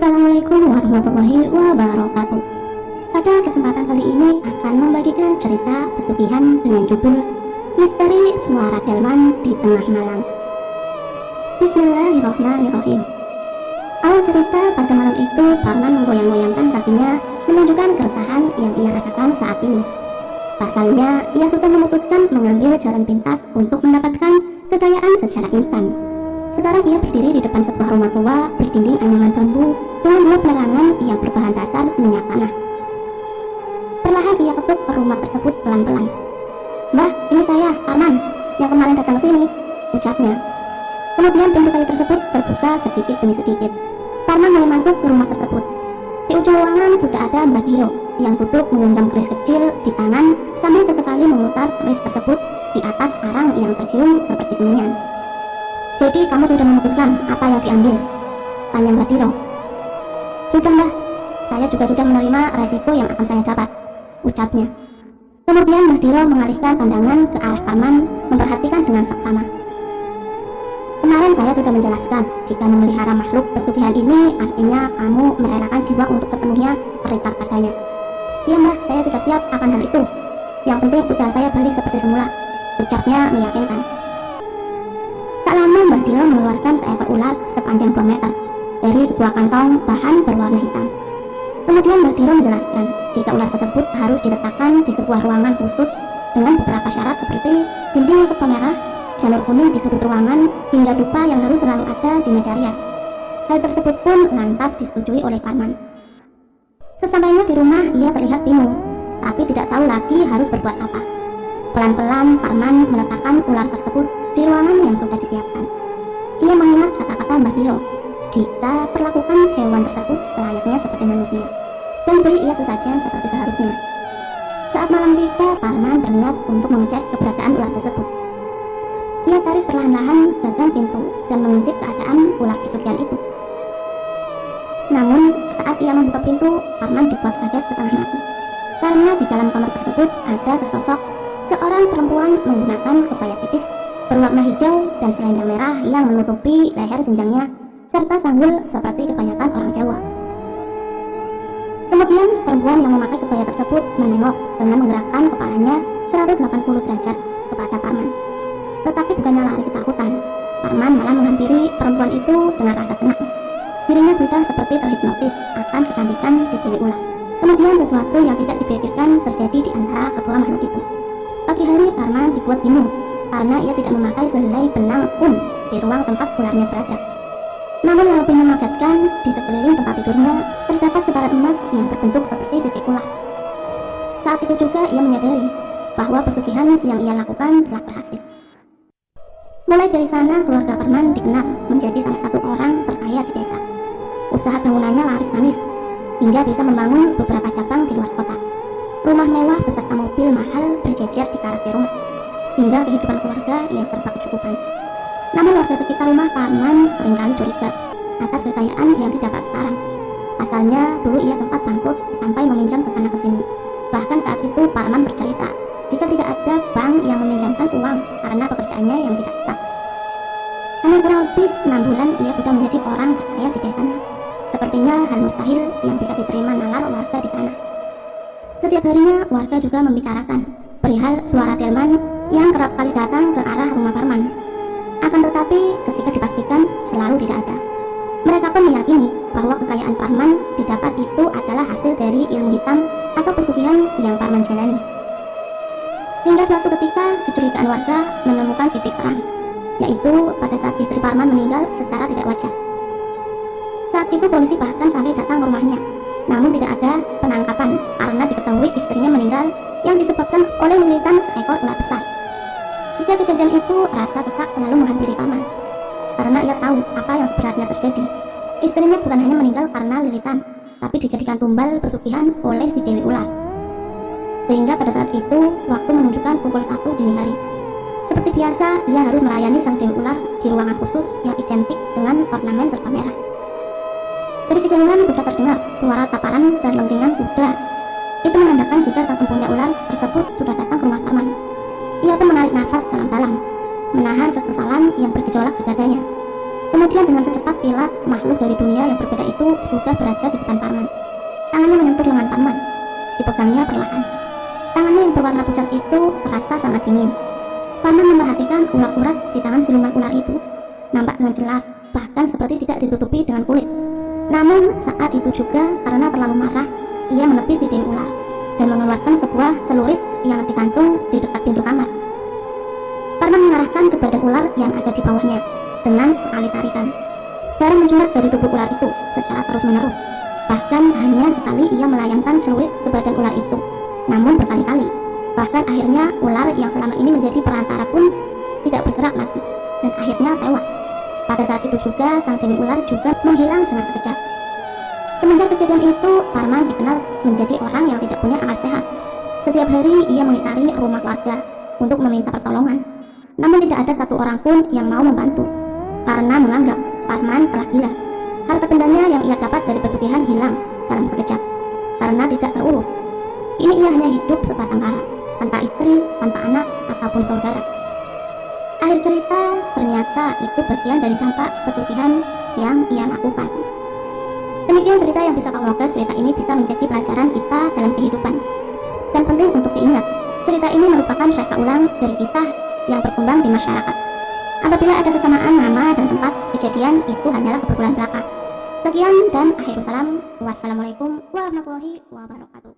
Assalamualaikum warahmatullahi wabarakatuh. Pada kesempatan kali ini akan membagikan cerita pesugihan dengan judul Misteri Suara Delman di Tengah Malam. Bismillahirrahmanirrahim. Awal cerita, pada malam itu Parman menggoyang-goyangkan kakinya menunjukkan keresahan yang ia rasakan saat ini. Pasalnya, ia sudah memutuskan mengambil jalan pintas untuk mendapatkan kekayaan secara instan. Sekarang ia berdiri di depan sebuah rumah tua berdinding anyaman bambu dengan dua penerangan yang berbahan dasar minyak tanah. Perlahan ia ketuk rumah tersebut pelan-pelan. "Mbah, ini saya, Parman, yang kemarin datang ke sini," ucapnya. Kemudian pintu kayu tersebut terbuka sedikit demi sedikit. Parman mulai masuk ke rumah tersebut. Di ujung ruangan sudah ada Mbah Diro yang duduk menggenggam keris kecil di tangan sambil sesekali memutar keris tersebut di atas arang yang tercium seperti kemenyan. "Jadi kamu sudah memutuskan apa yang diambil?" tanya Mbah Diro. "Sudah, Mbah. Saya juga sudah menerima resiko yang akan saya dapat," ucapnya. Kemudian Mbah Diro mengalihkan pandangan ke arah Parman, memperhatikan dengan saksama. "Kemarin saya sudah menjelaskan, jika memelihara makhluk pesugihan ini artinya kamu merelakan jiwa untuk sepenuhnya terikat padanya." "Iya, Mbah, saya sudah siap akan hal itu. Yang penting usaha saya balik seperti semula," ucapnya meyakinkan. Tak lama Mbah Diro mengeluarkan seekor ular sepanjang 2 meter dari sebuah kantong bahan berwarna hitam. Kemudian Mbah Diro menjelaskan jika ular tersebut harus diletakkan di sebuah ruangan khusus dengan beberapa syarat seperti dinding yang serba merah, janur kuning di sudut ruangan, hingga dupa yang harus selalu ada di meja rias. Hal tersebut pun lantas disetujui oleh Parman. Sesampainya di rumah, ia terlihat bingung, tapi tidak tahu lagi harus berbuat apa. Pelan-pelan Parman meletakkan ular tersebut di ruangan yang sudah disiapkan. Ia mengingat kata-kata Mbah Diro, jika perlakukan hewan tersebut layaknya seperti manusia, dan beri ia sesajen seperti seharusnya. Saat malam tiba, Parman berniat untuk mengecek keberadaan ular tersebut. Ia tarik perlahan-lahan gagang pintu dan mengintip keadaan ular pesugihan itu. Namun, saat ia membuka pintu, Parman dibuat kaget setengah mati, karena di dalam kamar tersebut ada sesosok seorang perempuan menggunakan kebaya tipis berwarna hijau dan selendang merah yang menutupi leher jenjangnya, serta sanggul seperti kebanyakan orang Jawa. Kemudian perempuan yang memakai kebaya tersebut menengok dengan menggerakkan kepalanya 180 derajat kepada Parman. Tetapi bukannya lari ketakutan, Parman malah menghampiri perempuan itu dengan rasa senang. Dirinya sudah seperti terhipnotis akan kecantikan si Dewi Ular. Kemudian sesuatu yang tidak dipikirkan terjadi di antara kedua makhluk itu. Pagi hari Parman dibuat bingung karena ia tidak memakai sehelai benang pun di ruang tempat ularnya berada. Namun yang lebih mengagetkan, di sekeliling tempat tidurnya terdapat sebaran emas yang berbentuk seperti sisik ular. Saat itu juga ia menyadari bahwa pesugihan yang ia lakukan telah berhasil. Mulai dari sana keluarga Parman dikenal menjadi salah satu orang terkaya di desa. Usaha bangunannya laris manis hingga bisa membangun beberapa cabang di luar kota. Rumah mewah beserta mobil mahal berjejer di garasi rumah, hingga kehidupan keluarga yang serba kecukupan. Namun warga sekitar rumah Parman seringkali curiga atas kekayaan yang didapat sekarang. Pasalnya dulu ia sempat bangkrut sampai meminjam kesana kesini. Bahkan saat itu Parman bercerita jika tidak ada bank yang meminjamkan uang karena pekerjaannya yang tidak tetap. Hanya kurang lebih 6 bulan ia sudah menjadi orang terkaya di desanya. Sepertinya hal mustahil yang bisa diterima nalar warga di sana. Setiap harinya warga juga membicarakan perihal suara delman yang kerap kali datang ke arah rumah Parman. Akan tetapi ketika dipastikan selalu tidak ada. Mereka pun meyakini bahwa kekayaan Parman didapat itu adalah hasil dari ilmu hitam atau pesugihan yang Parman jalani. Hingga suatu ketika kecurigaan warga menemukan titik terang, yaitu pada saat istri Parman meninggal secara tidak wajar. Saat itu polisi bahkan sampai datang ke rumahnya, namun tidak ada penangkapan karena diketahui istrinya meninggal yang disebabkan oleh lilitan seekor ular besar. Sejak kejadian itu, rasa sesak selalu menghampiri Parman karena ia tahu apa yang sebenarnya terjadi. Istrinya bukan hanya meninggal karena lilitan, tapi dijadikan tumbal pesugihan oleh si Dewi Ular. Sehingga pada saat itu, waktu menunjukkan pukul 1 dini hari. Seperti biasa, ia harus melayani sang Dewi Ular di ruangan khusus yang identik dengan ornamen serba merah. Dari kejauhan sudah terdengar suara taparan dan lengkingan kuda. Itu menandakan jika sang empunya ular tersebut sudah datang ke rumah Parman. Ia pun menarik nafas dalam-dalam, menahan kekesalan yang bergejolak di dadanya. Kemudian dengan secepat kilat, makhluk dari dunia yang berbeda itu sudah berada di depan Parman. Tangannya menyentuh lengan Parman. Dipegangnya perlahan. Tangannya yang berwarna pucat itu terasa sangat dingin. Parman memperhatikan urat-urat di tangan siluman ular itu. Nampak dengan jelas, bahkan seperti tidak ditutupi dengan kulit. Namun saat itu juga karena terlalu marah, ia menepis si dinding ular dan mengeluarkan sebuah celurit yang digantung di dekat pintu kamar. Parman mengarahkan ke badan ular yang ada di bawahnya dengan sekali tarikan. Darah mencurat dari tubuh ular itu secara terus-menerus. Bahkan hanya sekali ia melayangkan celurit ke badan ular itu, namun berkali-kali. Bahkan akhirnya ular yang selama ini menjadi perantara pun tidak bergerak lagi dan akhirnya tewas. Pada saat itu juga sang dewi ular juga menghilang dengan sekejap. Semenjak kejadian itu, Parman dikenal menjadi orang yang tidak punya akal sehat. Setiap hari ia mengitari rumah warga untuk meminta pertolongan. Namun tidak ada satu orang pun yang mau membantu karena menganggap Parman telah gila. Harta bendanya yang ia dapat dari pesugihan hilang dalam sekejap karena tidak terurus. Ini ia hanya hidup sebatang kara, tanpa istri, tanpa anak, ataupun saudara. Akhir cerita, ternyata itu bagian dari dampak pesugihan yang ia lakukan. Demikian cerita yang bisa semoga cerita ini bisa menjadi pelajaran kita dalam kehidupan. Dan penting untuk diingat, cerita ini merupakan reka ulang dari kisah yang berkembang di masyarakat. Apabila ada kesamaan nama dan tempat kejadian, itu hanyalah kebetulan belaka. Sekian dan akhirul salam. Wassalamualaikum warahmatullahi wabarakatuh.